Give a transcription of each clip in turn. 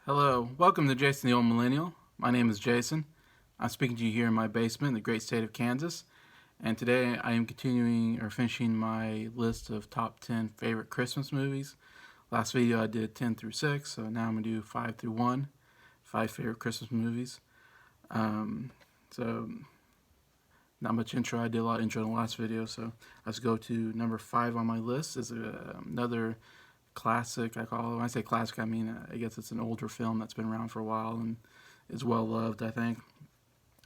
Hello, welcome to Jason the Old Millennial. My name is Jason. I'm speaking to you here in my basement in the great state of Kansas. And today I am continuing or finishing my list of top 10 favorite Christmas movies. Last video I did 10 through 6, so now I'm going to do 5 through 1. 5 favorite Christmas movies. So, not much intro. I did a lot of intro in the last video, so let's go to number 5 on my list. Is another classic, I call it. When I say classic, I mean I guess it's an older film that's been around for a while and is well loved, I think.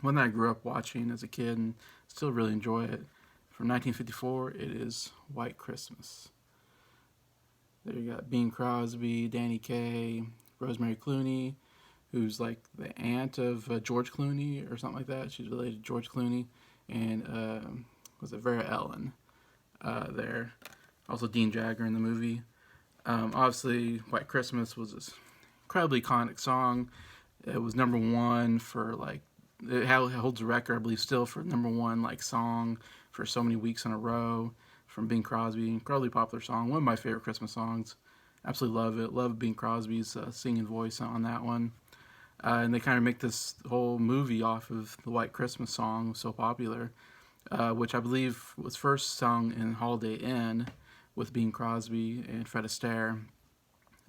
One that I grew up watching as a kid and still really enjoy it. From 1954, it is White Christmas. There you got Bing Crosby, Danny Kaye, Rosemary Clooney, who's like the aunt of George Clooney or something like that. She's related to George Clooney. And was it Vera Ellen there. Also Dean Jagger in the movie. Obviously, White Christmas was this incredibly iconic song. It was number one for it holds a record, I believe, still for number one song for so many weeks in a row from Bing Crosby. Incredibly popular song, one of my favorite Christmas songs. Absolutely love it. Love Bing Crosby's singing voice on that one. And they kind of make this whole movie off of the White Christmas song. It was so popular, which I believe was first sung in Holiday Inn with Bing Crosby and Fred Astaire.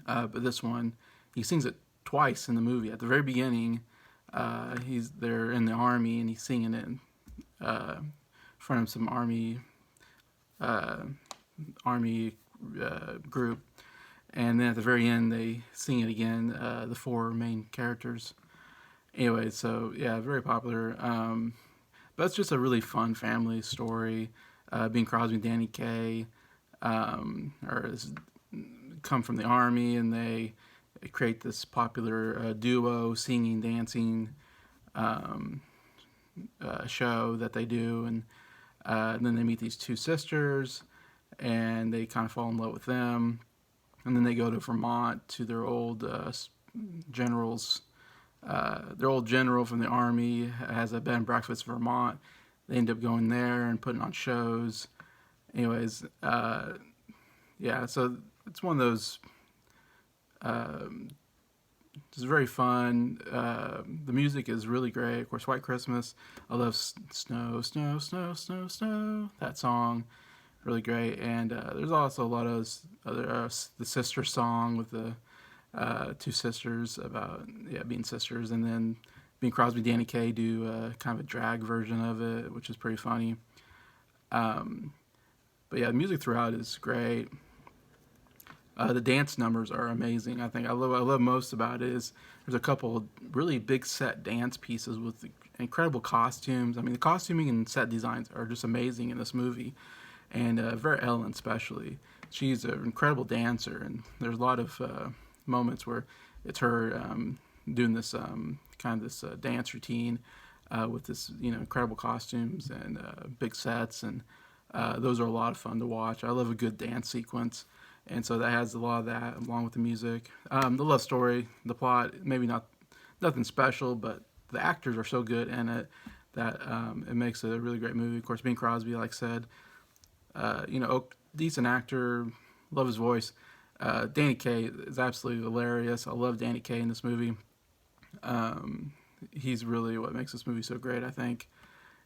But this one, he sings it twice in the movie. At the very beginning, they're in the army and he's singing it in front of some army group. And then at the very end, they sing it again, the four main characters. Anyway, so yeah, very popular. But it's just a really fun family story. Bing Crosby and Danny Kaye come from the army, and they create this popular duo, singing, dancing show that they do. And then they meet these two sisters, and they kind of fall in love with them. And then they go to Vermont to their old generals. Their old general from the army has a bed and breakfast in Vermont. They end up going there and putting on shows. Anyways, yeah, so it's one of those. It's very fun. The music is really great. Of course, White Christmas. I love Snow, Snow, Snow, Snow, Snow. That song. Really great. And there's also a lot of other the sister song with the two sisters about being sisters, and then Bing Crosby, Danny Kaye do kind of a drag version of it, which is pretty funny. But yeah, the music throughout is great. The dance numbers are amazing. I think I love most about it is there's a couple really big set dance pieces with incredible costumes. I mean, the costuming and set designs are just amazing in this movie. And Vera Ellen especially, she's an incredible dancer, and there's a lot of moments where it's her doing this dance routine with this incredible costumes and big sets, and those are a lot of fun to watch. I love a good dance sequence, and so that has a lot of that along with the music. The love story, the plot, maybe nothing special, but the actors are so good in it that it makes it a really great movie. Of course, Bing Crosby, like I said. Decent actor, love his voice. Danny Kaye is absolutely hilarious. I love Danny Kaye in this movie. He's really what makes this movie so great, I think.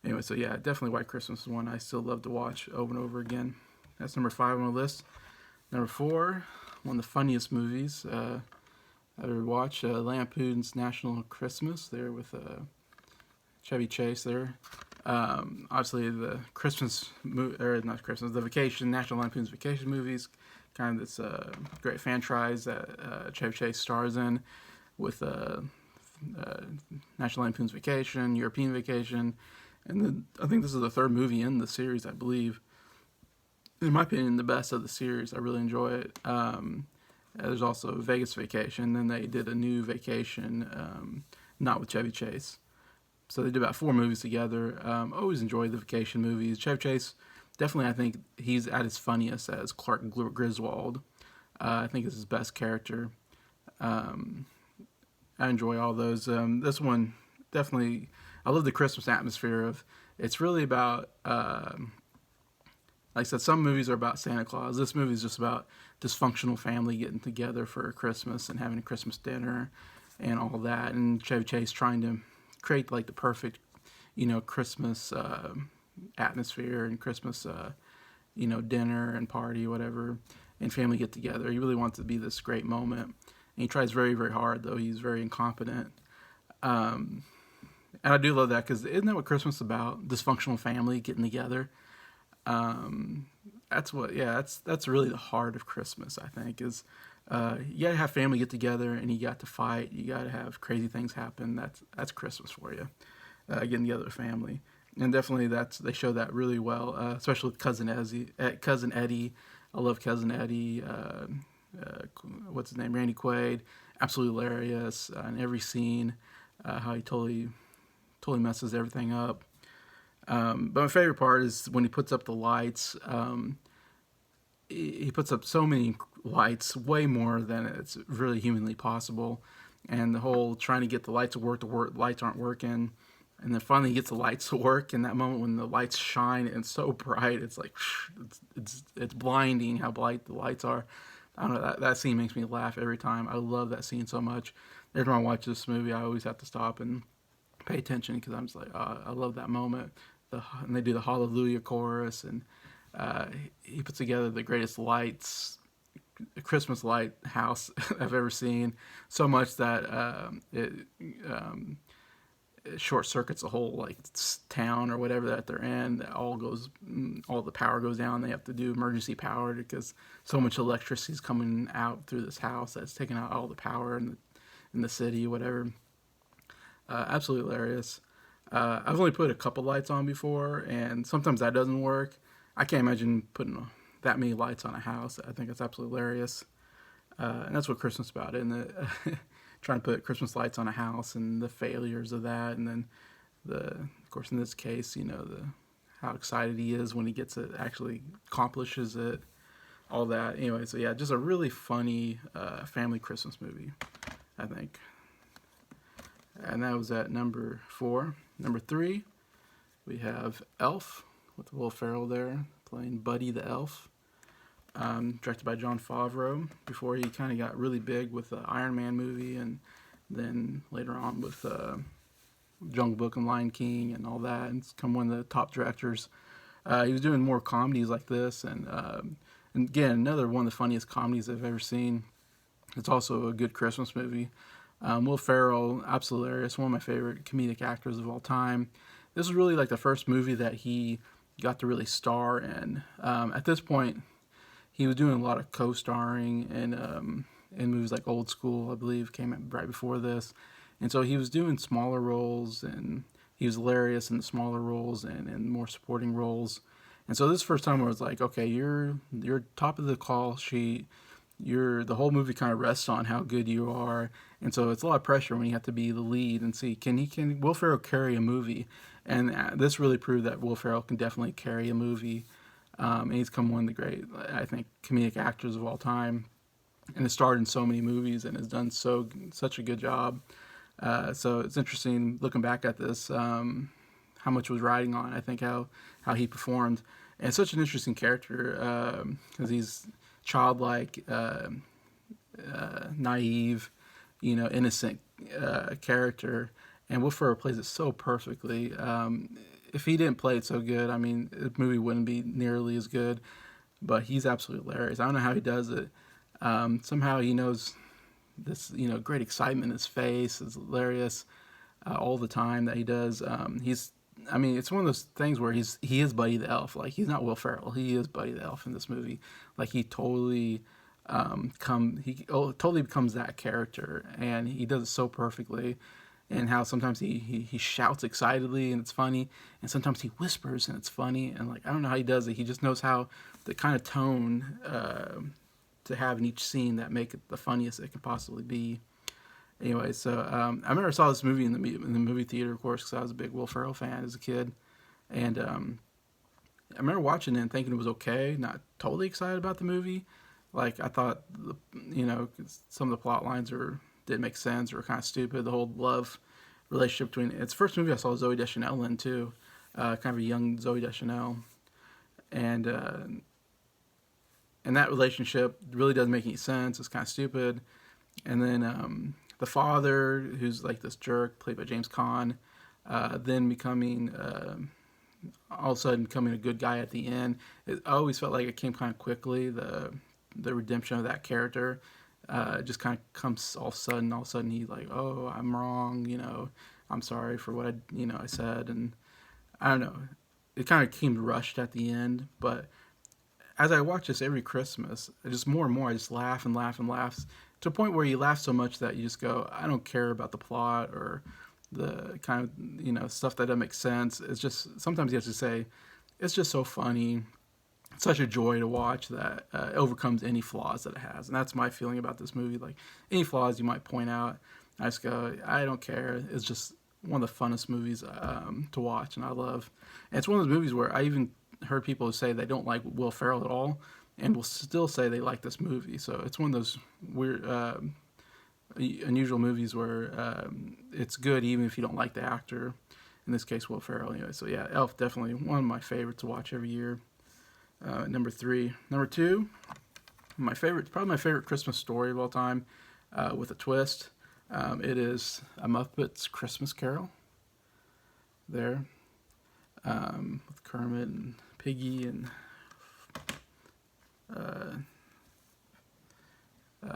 Anyway, so yeah, definitely White Christmas is one I still love to watch over and over again. That's number 5 on my list. Number 4, one of the funniest movies I ever watched, Lampoon's National Christmas, there with Chevy Chase there. Obviously the the Vacation, National Lampoon's Vacation movies, kind of this great franchise that Chevy Chase stars in with National Lampoon's Vacation, European Vacation, and then I think this is the third movie in the series, I believe. In my opinion, the best of the series. I really enjoy it. There's also Vegas Vacation, then they did a new Vacation, not with Chevy Chase. So they did about 4 movies together. Always enjoyed the Vacation movies. Chevy Chase, definitely I think he's at his funniest as Clark Griswold. I think it's his best character. I enjoy all those. This one, definitely, I love the Christmas atmosphere of, it's really about, like I said, some movies are about Santa Claus. This movie is just about dysfunctional family getting together for Christmas and having a Christmas dinner and all that. And Chevy Chase trying to create like the perfect, Christmas atmosphere and Christmas, dinner and party, whatever, and family get together. He really wants it to be this great moment. And he tries very, very hard, though he's very incompetent. Um, and I do love that because isn't that what Christmas is about? Dysfunctional family getting together. Um, that's really the heart of Christmas. I think is you gotta have family get together, and you got to fight. You gotta have crazy things happen. That's Christmas for you. Getting together with family, and definitely they show that really well, especially with Cousin Eddie. I love Cousin Eddie. What's his name? Randy Quaid. Absolutely hilarious in every scene. How he totally messes everything up. But my favorite part is when he puts up the lights. He puts up so many lights, way more than it's really humanly possible. And the whole trying to get the lights to work, lights aren't working. And then finally he gets the lights to work. And that moment when the lights shine and it's so bright, it's like, it's blinding how bright the lights are. I don't know, that scene makes me laugh every time. I love that scene so much. Every time I watch this movie, I always have to stop and pay attention because I'm just like, I love that moment. And they do the Hallelujah chorus, and he puts together the greatest Christmas light house I've ever seen. So much that it short circuits the whole like town or whatever that they're in. All the power goes down. They have to do emergency power because so much electricity is coming out through this house that's taking out all the power in the city, whatever. Absolutely hilarious. I've only put a couple lights on before, and sometimes that doesn't work. I can't imagine putting that many lights on a house. I think it's absolutely hilarious. And that's what Christmas is about, isn't it? Trying to put Christmas lights on a house and the failures of that, and then of course, in this case, how excited he is when he gets it, actually accomplishes it, all that. Anyway, so yeah, just a really funny family Christmas movie, I think. And that was at number 4. Number 3, we have Elf with Will Ferrell there playing Buddy the Elf. Directed by Jon Favreau before he kind of got really big with the Iron Man movie, and then later on with Jungle Book and Lion King and all that, and it's become one of the top directors. He was doing more comedies like this, and again, another one of the funniest comedies I've ever seen. It's also a good Christmas movie. Will Ferrell, absolutely hilarious, one of my favorite comedic actors of all time. This was really like the first movie that he got to really star in. At this point, he was doing a lot of co-starring in movies like Old School, I believe, came out right before this. And so he was doing smaller roles, and he was hilarious in the smaller roles and more supporting roles. And so this first time where it's like, okay, you're top of the call sheet. The whole movie kind of rests on how good you are, and so it's a lot of pressure when you have to be the lead and see can Will Ferrell carry a movie, and this really proved that Will Ferrell can definitely carry a movie, and he's become one of the great, I think, comedic actors of all time, and has starred in so many movies and has done such a good job. So it's interesting looking back at this, how much was riding on. I think how he performed, and such an interesting character because he's childlike, naive, innocent character, and Will Ferrell plays it so perfectly. If he didn't play it so good, I mean, the movie wouldn't be nearly as good. But he's absolutely hilarious. I don't know how he does it. Somehow he knows this, great excitement in his face is hilarious all the time that he does. It's one of those things where he is Buddy the Elf. Like, he's not Will Ferrell. He is Buddy the Elf in this movie. Like, he totally totally becomes that character, and he does it so perfectly. And how sometimes he shouts excitedly and it's funny, and sometimes he whispers and it's funny. And like, I don't know how he does it. He just knows how the kind of tone to have in each scene that make it the funniest it can possibly be. Anyway, so I remember I saw this movie in the movie theater, of course, because I was a big Will Ferrell fan as a kid, and I remember watching it and thinking it was okay, not totally excited about the movie. Like, I thought, some of the plot lines didn't make sense or were kind of stupid. The whole love relationship between it's the first movie I saw Zooey Deschanel in too, kind of a young Zooey Deschanel, and and that relationship really doesn't make any sense. It's kind of stupid. And then the father, who's like this jerk, played by James Caan, then becoming all of a sudden becoming a good guy at the end. I always felt like it came kind of quickly. The redemption of that character just kind of comes all of a sudden. All of a sudden, he's like, "Oh, I'm wrong. I'm sorry for what I said." And I don't know. It kind of came rushed at the end, but as I watch this every Christmas, just more and more, I just laugh and laugh and laugh to a point where you laugh so much that you just go, I don't care about the plot or the kind of stuff that doesn't make sense. It's just sometimes you have to say, it's just so funny, it's such a joy to watch that it overcomes any flaws that it has, and that's my feeling about this movie. Like any flaws you might point out, I just go, I don't care. It's just one of the funnest movies to watch, and I love. And it's one of those movies where I even heard people say they don't like Will Ferrell at all, and will still say they like this movie. So it's one of those weird, unusual movies where it's good even if you don't like the actor. In this case, Will Ferrell. Anyway, so yeah, Elf definitely one of my favorites to watch every year. Number 3, number 2, probably my favorite Christmas story of all time, with a twist. It is A Muppet's Christmas Carol. There, with Kermit and Piggy and I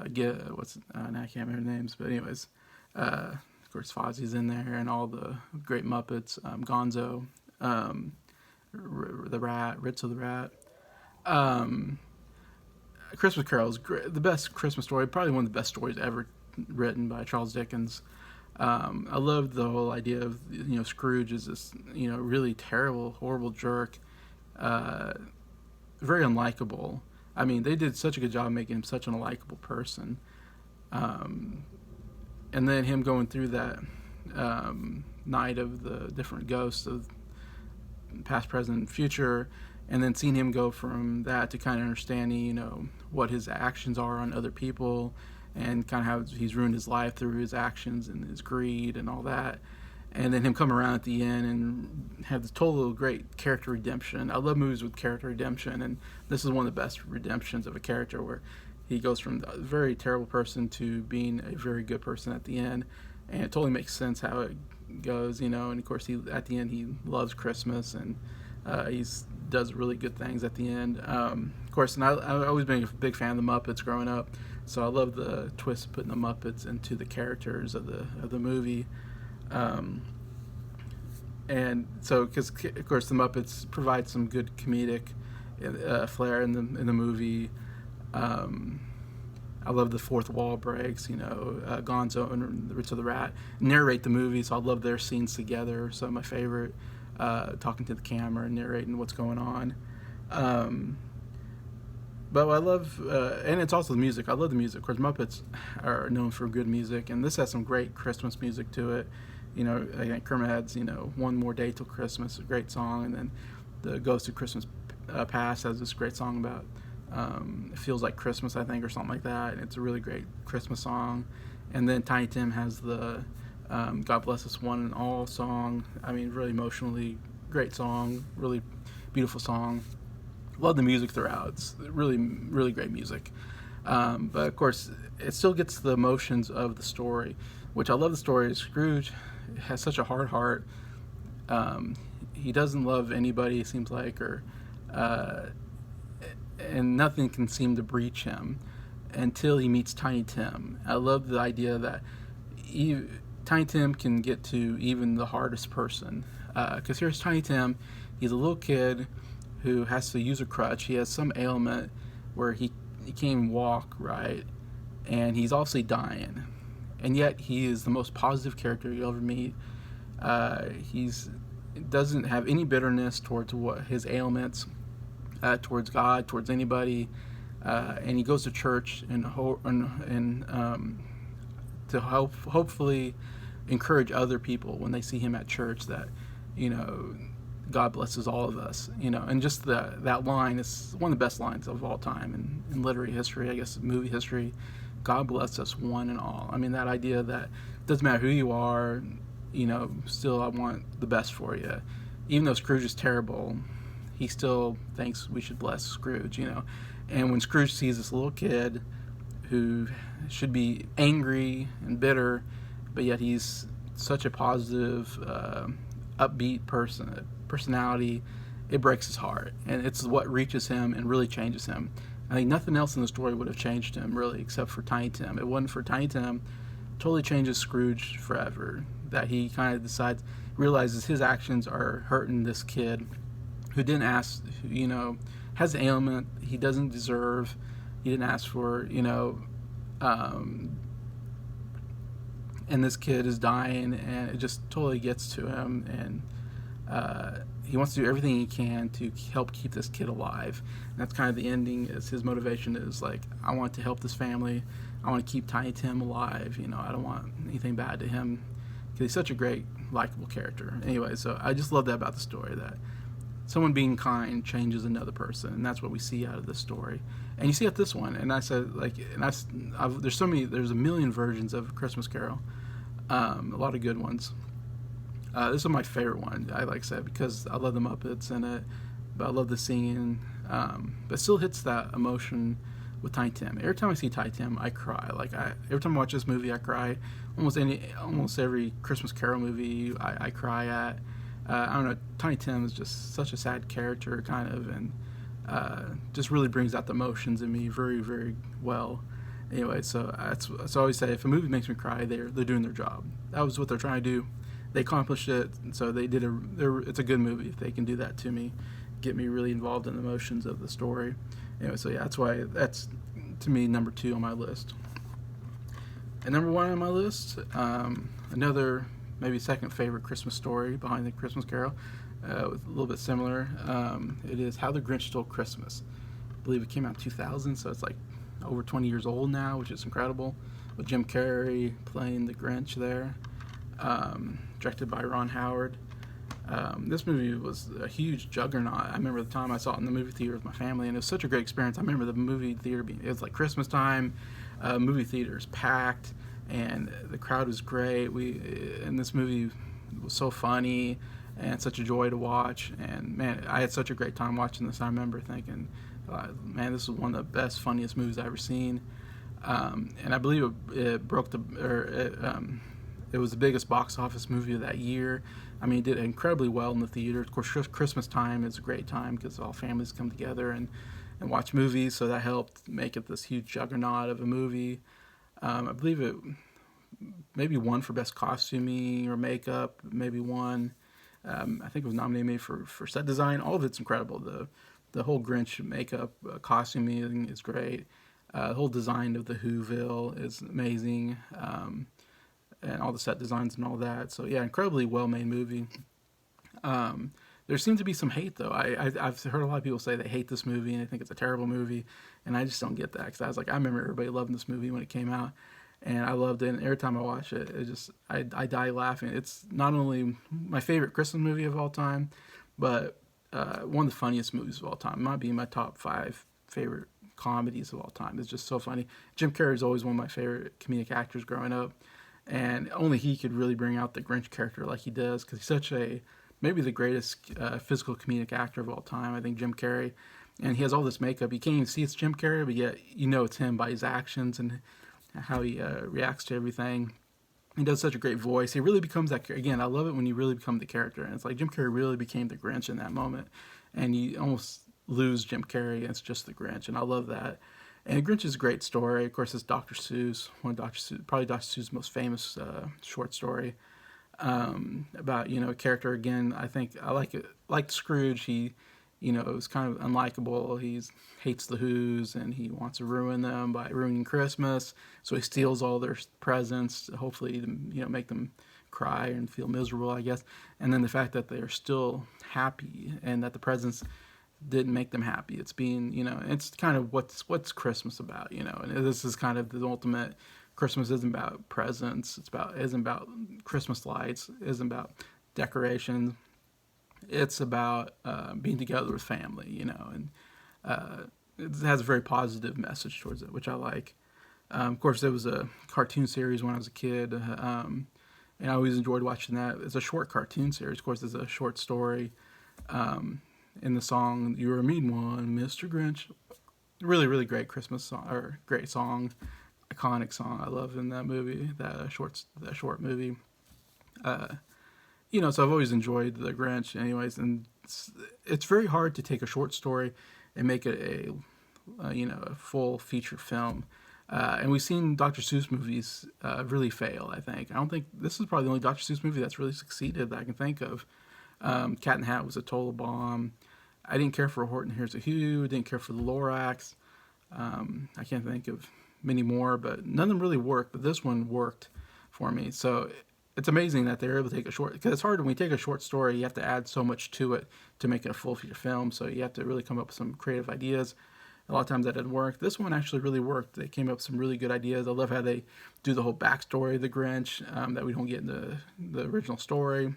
can't remember the names, but anyways, of course Fozzie's in there and all the great Muppets, Gonzo, the Rat, Ritzo the Rat. Christmas Carol is the best Christmas story, probably one of the best stories ever written by Charles Dickens. I love the whole idea of Scrooge is this really terrible, horrible jerk, very unlikable. I mean, they did such a good job making him such an unlikable person, and then him going through that night of the different ghosts of past, present, and future, and then seeing him go from that to kind of understanding what his actions are on other people, and kind of how he's ruined his life through his actions and his greed and all that. And then him come around at the end and have this total great character redemption. I love movies with character redemption, and this is one of the best redemptions of a character where he goes from a very terrible person to being a very good person at the end. And it totally makes sense how it goes, and of course at the end he loves Christmas, and he does really good things at the end. Of course, and I've always been a big fan of the Muppets growing up, so I love the twist of putting the Muppets into the characters of the movie. And so, because of course the Muppets provide some good comedic flair in the movie. I love the fourth wall breaks. Gonzo and Ritzo the Rat narrate the movie, so I love their scenes together. Some of my favorite, talking to the camera and narrating what's going on. But I love, and it's also the music. I love the music. Of course, Muppets are known for good music, and this has some great Christmas music to it. I think Kermit has, One More Day Till Christmas, a great song, and then the Ghost of Christmas Past has this great song about It Feels Like Christmas, I think, or something like that, and it's a really great Christmas song. And then Tiny Tim has the God Bless Us One and All song. I mean, really emotionally great song, really beautiful song. Love the music throughout. It's really, really great music. But of course, it still gets the emotions of the story, which I love the story. Scrooge has such a hard heart. He doesn't love anybody, it seems like, and nothing can seem to breach him until he meets Tiny Tim. I love the idea that Tiny Tim can get to even the hardest person. Because here's Tiny Tim. He's a little kid who has to use a crutch. He has some ailment where he can't even walk right, and he's obviously dying. And yet he is the most positive character you'll ever meet. He doesn't have any bitterness towards what his ailments, towards God, towards anybody, and he goes to church and to hopefully encourage other people when they see him at church that God blesses all of us, and just that line is one of the best lines of all time in literary history, I guess, movie history. God bless us one and all. I mean, that idea that it doesn't matter who you are, still I want the best for you. Even though Scrooge is terrible, he still thinks we should bless Scrooge, And when Scrooge sees this little kid who should be angry and bitter, but yet he's such a positive, upbeat personality, it breaks his heart, and it's what reaches him and really changes him. I think nothing else in the story would have changed him really, except for Tiny Tim. It wasn't for Tiny Tim, totally changes Scrooge forever. That he kind of realizes his actions are hurting this kid who didn't ask, has an ailment he doesn't deserve. He didn't ask for, and this kid is dying, and it just totally gets to him, and he wants to do everything he can to help keep this kid alive. And that's kind of the ending. Is his motivation is like, I want to help this family. I want to keep Tiny Tim alive. I don't want anything bad to him because he's such a great, likable character. Anyway, so I just love that about the story, that someone being kind changes another person, and that's what we see out of this story. And you see it this one. And I said, there's a million versions of Christmas Carol, a lot of good ones. This is my favorite one, I said, because I love the Muppets in it, but I love the singing. But it still hits that emotion with Tiny Tim. Every time I see Tiny Tim, I cry. Every time I watch this movie, I cry. Almost every Christmas Carol movie, I cry at. I don't know. Tiny Tim is just such a sad character, kind of, and just really brings out the emotions in me very, very well. Anyway, so I always say, if a movie makes me cry, they're doing their job. That was what they're trying to do. They accomplished it, so they did it's a good movie if they can do that to me, get me really involved in the emotions of the story. Anyway, so yeah, that's to me number 2 on my list. And number 1 on my list, another maybe second favorite Christmas story behind the Christmas Carol, with a little bit similar. It is How the Grinch Stole Christmas. I believe it came out in 2000, so it's over 20 years old now, which is incredible. With Jim Carrey playing the Grinch there. Directed by Ron Howard. This movie was a huge juggernaut. I remember the time I saw it in the movie theater with my family, and it was such a great experience. I remember the movie theater it was like Christmas time, movie theaters packed, and the crowd was great. And this movie was so funny and such a joy to watch. And man, I had such a great time watching this. I remember thinking, man, this was one of the best, funniest movies I've ever seen. And I believe it was the biggest box office movie of that year. I mean, it did incredibly well in the theater. Of course, Christmas time is a great time because all families come together and watch movies, so that helped make it this huge juggernaut of a movie. I believe it maybe won for best costuming or makeup, maybe won. I think it was nominated maybe for set design. All of it's incredible. The whole Grinch makeup, costuming is great. The whole design of the Whoville is amazing. And all the set designs and all that. So yeah, incredibly well-made movie. There seems to be some hate though. I've heard a lot of people say they hate this movie and they think it's a terrible movie, and I just don't get that, because I remember everybody loving this movie when it came out, and I loved it. And every time I watch it, I die laughing. It's not only my favorite Christmas movie of all time, but one of the funniest movies of all time. It might be my top 5 favorite comedies of all time. It's just so funny. Jim Carrey is always one of my favorite comedic actors growing up. And only he could really bring out the Grinch character like he does, because he's such maybe the greatest physical comedic actor of all time, I think, Jim Carrey. And he has all this makeup. You can't even see it's Jim Carrey, but yet it's him by his actions and how he reacts to everything. He does such a great voice. He really becomes that. Again, I love it when you really become the character. And it's like Jim Carrey really became the Grinch in that moment. And you almost lose Jim Carrey, and it's just the Grinch. And I love that. And Grinch is a great story. Of course, it's Dr. Seuss, probably Dr. Seuss' most famous short story, about a character. Again, I think I like it. Like Scrooge, he is kind of unlikable. He hates the Who's, and he wants to ruin them by ruining Christmas. So he steals all their presents, hopefully to make them cry and feel miserable, I guess. And then the fact that they are still happy and that the presents didn't make them happy. It's being, it's kind of what's Christmas about, and this is kind of the ultimate. Christmas isn't about presents. Isn't about Christmas lights. Isn't about decorations. It's about being together with family, and it has a very positive message towards it, which I like. Of course, there was a cartoon series when I was a kid, and I always enjoyed watching that. It's a short cartoon series. Of course, it's a short story. In the song, "You're a Mean One, Mr. Grinch." really, really great Christmas song, or great song, iconic song. I love in that movie, that short movie. Uh, so I've always enjoyed the Grinch, anyways, and it's very hard to take a short story and make it a full feature film. And we've seen Dr. Seuss movies really fail. I don't think this is probably the only Dr. Seuss movie that's really succeeded that I can think of. Cat in the Hat was a total bomb. I didn't care for Horton Hears a Who. Didn't care for the Lorax. I can't think of many more, but none of them really worked. But this one worked for me. So it's amazing that they're able to take a short, because it's hard when you take a short story, you have to add so much to it to make it a full feature film. So you have to really come up with some creative ideas. A lot of times that didn't work. This one actually really worked. They came up with some really good ideas. I love how they do the whole backstory of the Grinch that we don't get in the original story.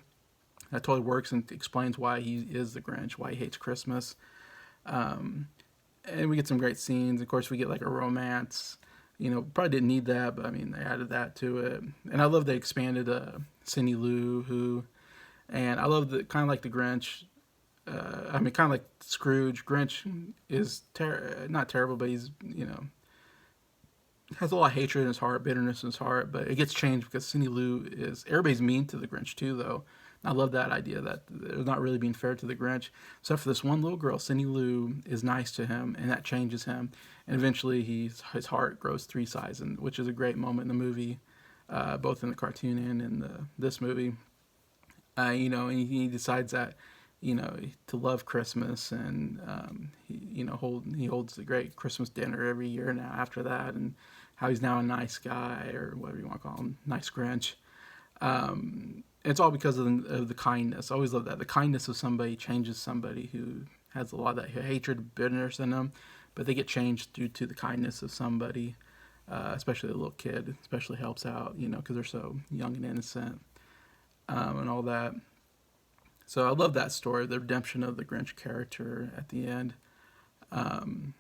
That totally works and explains why he is the Grinch, why he hates Christmas. And we get some great scenes. Of course, we get like a romance. Probably didn't need that, but I mean, they added that to it. And I love they expanded Cindy Lou Who. And I love the kind of like the Grinch. Kind of like Scrooge. Grinch is not terrible, but he's, has a lot of hatred in his heart, bitterness in his heart. But it gets changed because Cindy Lou everybody's mean to the Grinch too, though. I love that idea that they're not really being fair to the Grinch. Except for this one little girl, Cindy Lou is nice to him, and that changes him. And eventually his heart grows 3 sizes, which is a great moment in the movie, both in the cartoon and in this movie. And he decides that, to love Christmas, and he holds a great Christmas dinner every year now after that, and how he's now a nice guy, or whatever you want to call him, nice Grinch. It's all because of the kindness. I always love that. The kindness of somebody changes somebody who has a lot of that hatred, bitterness in them, but they get changed due to the kindness of somebody, especially a little kid. Especially helps out, because they're so young and innocent, and all that. So I love that story, the redemption of the Grinch character at the end. And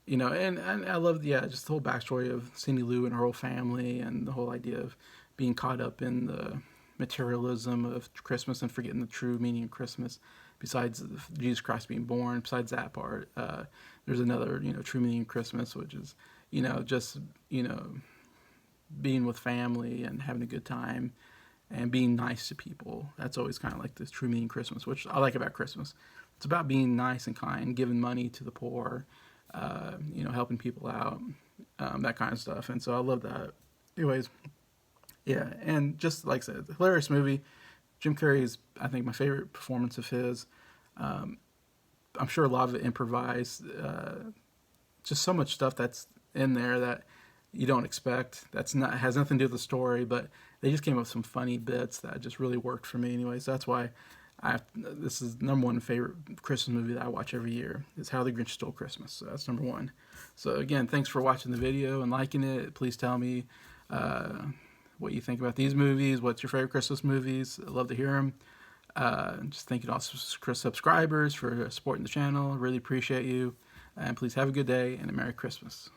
I love, just the whole backstory of Cindy Lou and her whole family, and the whole idea of being caught up in the materialism of Christmas and forgetting the true meaning of Christmas. Besides Jesus Christ being born, besides that part, there's another, true meaning of Christmas, which is, just, being with family and having a good time and being nice to people. That's always kind of like this true meaning of Christmas, which I like about Christmas. It's about being nice and kind, giving money to the poor, helping people out, that kind of stuff. And so I love that. Anyways, yeah, and just like I said, hilarious movie. Jim Carrey is, I think, my favorite performance of his. I'm sure a lot of it improvised. Just so much stuff that's in there that you don't expect. Has nothing to do with the story, but they just came up with some funny bits that just really worked for me. Anyways, that's why this is number one favorite Christmas movie that I watch every year. Is How the Grinch Stole Christmas. So that's number one. So again, thanks for watching the video and liking it. Please tell me what you think about these movies. What's your favorite Christmas movies? I'd love to hear them. Just thank you to all subscribers for supporting the channel. Really appreciate you. And please have a good day and a Merry Christmas.